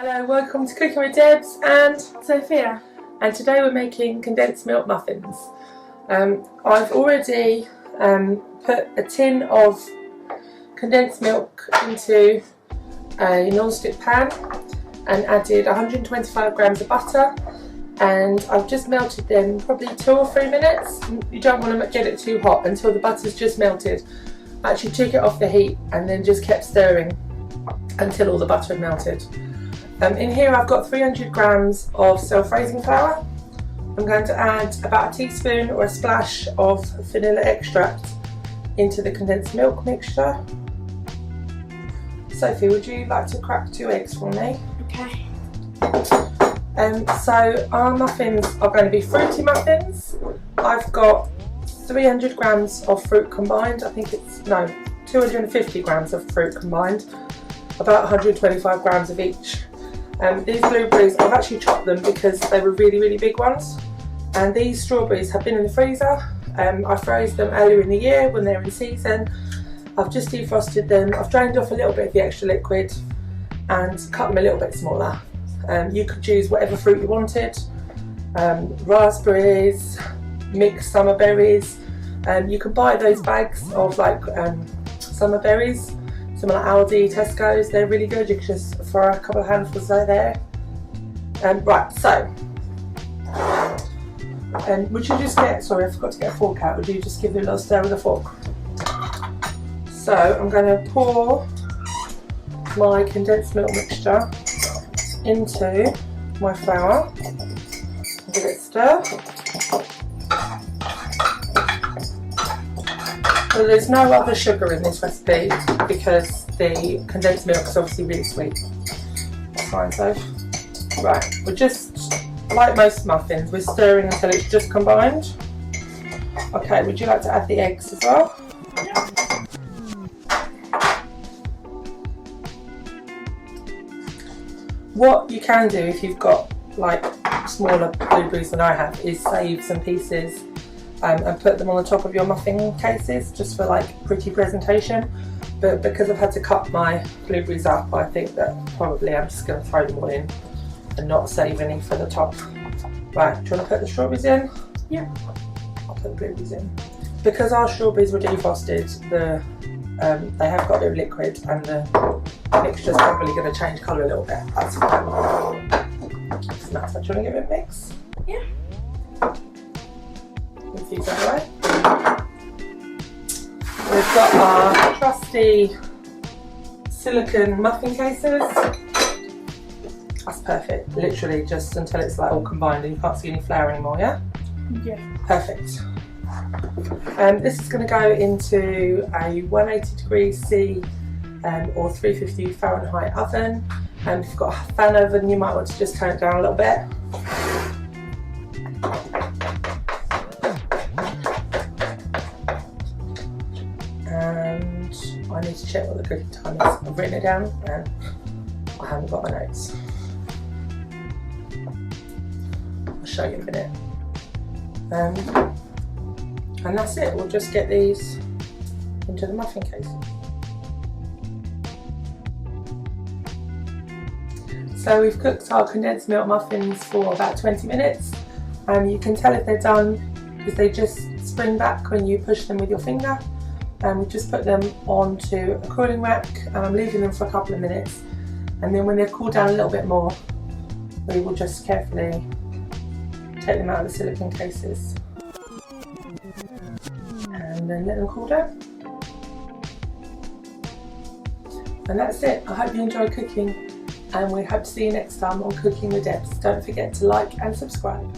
Hello, welcome to Cooking with Debs and Sophia. And today we're making condensed milk muffins. I've already put a tin of condensed milk into a non-stick pan and added 125 grams of butter, and I've just melted them probably 2 or 3 minutes. You don't want to get it too hot until the butter's just melted. I actually took it off the heat and then just kept stirring until all the butter had melted. In here I've got 300 grams of self-raising flour. I'm going to add about a teaspoon or a splash of vanilla extract into the condensed milk mixture. Sophie, would you like to crack 2 eggs for me? Okay. So our muffins are going to be fruity muffins. I've got 300 grams of fruit combined. I think it's, no, 250 grams of fruit combined. About 125 grams of each. These blueberries, I've actually chopped them because they were really big ones. And these strawberries have been in the freezer. I froze them earlier in the year when they were in season. I've just defrosted them. I've drained off a little bit of the extra liquid and cut them a little bit smaller. You could choose whatever fruit you wanted. Raspberries, mixed summer berries. You can buy those bags of like summer berries. Some like Aldi, Tesco's, they're really good. You can just throw a couple of handfuls there. Right, so, would you just get, sorry I forgot to get a fork out, would you just give it a little stir with a fork? So I'm going to pour my condensed milk mixture into my flour, give it a stir. So there's no other sugar in this recipe because the condensed milk is obviously really sweet. That's fine, so. Right, we're just, like most muffins, we're stirring until it's just combined. Okay, would you like to add the eggs as well? Yeah. What you can do if you've got like smaller blueberries than I have is save some pieces and put them on the top of your muffin cases just for like pretty presentation, but because I've had to cut my blueberries up, I think that probably I'm just going to throw them all in and not save any for the top. Right, do you want to put the strawberries in? Yeah. I'll put the blueberries in. Because our strawberries were defrosted, they have got a bit of liquid and the mixture's probably going to change colour a little bit. That's fine. So now, do you want to give it a mix? Yeah. Infuse that away. We've got our trusty silicone muffin cases. That's perfect. Literally just until it's like all combined and you can't see any flour anymore, yeah? Yeah. Perfect. This is going to go into a 180 degrees C or 350 Fahrenheit oven. And if you've got a fan oven, you might want to just turn it down a little bit. And I need to check what the cooking time is. I've written it down and I haven't got my notes. I'll show you in a minute. And that's it. We'll just get these into the muffin case. So we've cooked our condensed milk muffins for about 20 minutes. You can tell if they're done because they just spring back when you push them with your finger. And we just put them onto a cooling rack and I'm leaving them for a couple of minutes. And then when they've cooled down a little bit more, we will just carefully take them out of the silicone cases. And then let them cool down. And that's it. I hope you enjoyed cooking and we hope to see you next time on Cooking with Debs. Don't forget to like and subscribe.